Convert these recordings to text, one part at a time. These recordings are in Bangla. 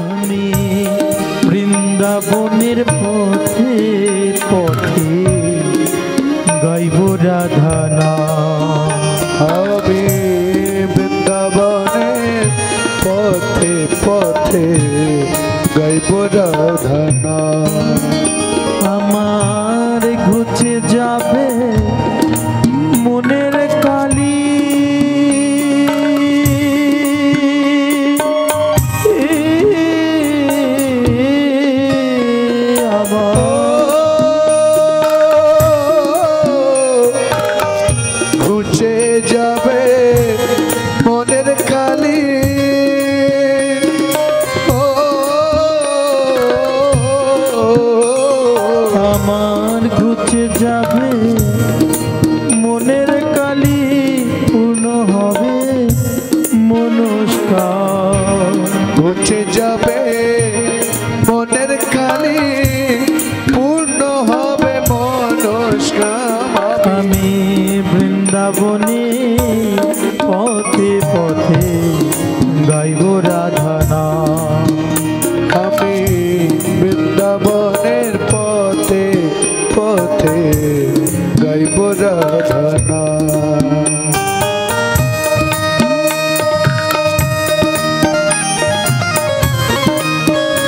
আমি বৃন্দাবনের পথে পথে গাইব রাধা নাম। আমি বৃন্দাবনের পথে পথে গাইব রাধা নাম। আমার ঘুচে যাবে মনের কালি, ঘুচে যাবে মনের কালি। আমার ঘুচে যাবে মনের কালি, পূর্ণ হবে মনস্কার। ঘুচে যাবে মনের কালি, পূর্ণ হবে মনস্কাম। আমি বৃন্দাবনে পথে পথে গাইব রাধা নাম। আমি বৃন্দাবনের পথে পথে গাইব রাধা নাম।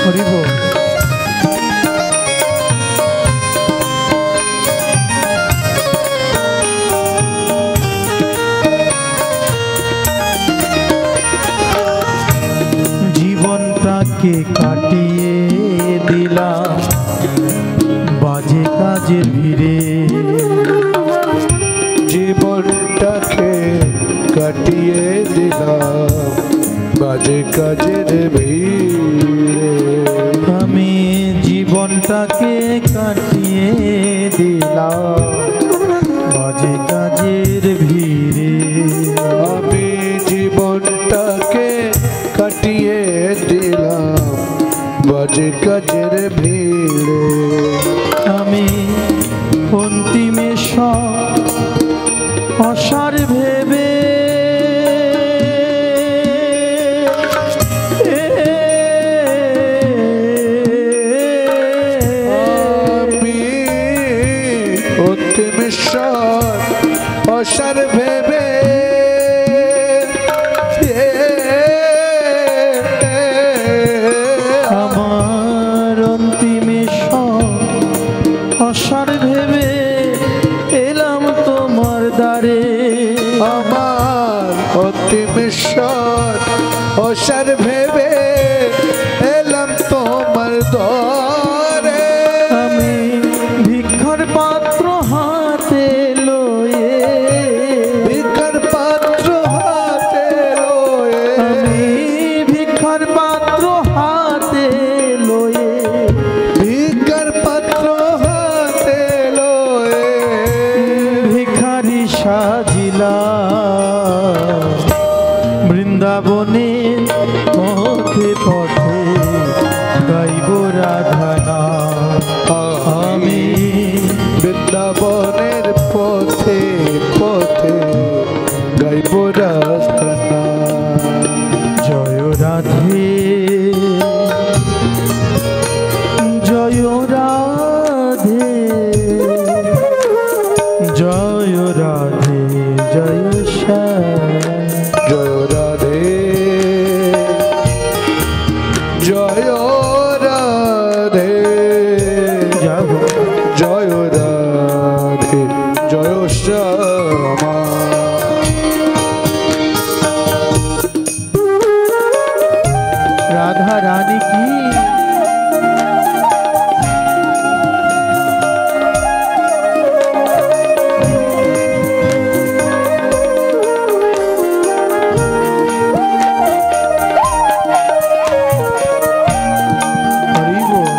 হরি বল। জীবনটাকে কাটিয়ে দিলাম বাজে কাজের ভিড়ে, জীবনটাকে কাটিয়ে দিলাম বাজে কাজের ভিড়ে। আমি জীবনটাকে কাটিয়ে দিলাম বাজে কাজের ভিড়ে। আমি জীবনটাকে কাটিয়ে দিলাম বাজে কাজের ভিড়ে। আমি অন্তিমে সব অসার ভেবে আমি অন্তিমেশ্বর অসার ভেবে আমার অন্তিমে সব অসার ভেবে এলাম তোমার দ্বারে। আমার অন্তিমেশ্বর অসার ভেবে এলাম তোমার দ্বারে। আমি ভিক্ষার পাত্র হাতে লয়ে, ভিক্ষার পাত্র হাতে লয়ে, আমি ভিক্ষার পাত্র হাতে লয়ে, ভিক্ষার পাত্র হাতে লয়ে ভিখারি সাজিলা বৃন্দাবনে পথে পথে গাইব রাধা নাম। আমি বৃন্দাবনের পথে পথে গাইব রাধা নাম। জয় রাধে জয় রাধে জয় রাধে জয় শ্যাম। জয় রাধে জয় রাধে জয় রাধে জয় শ্যামা। রাধা রানী কি হরি বল।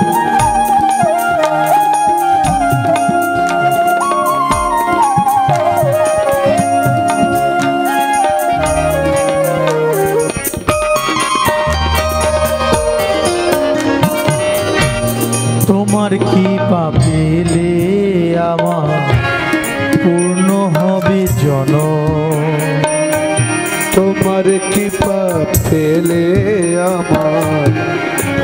তোমার কি পাপেলে আমার পূর্ণ হবে জনম। তোমার কৃপা পেলে আমার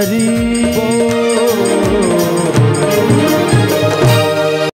हरि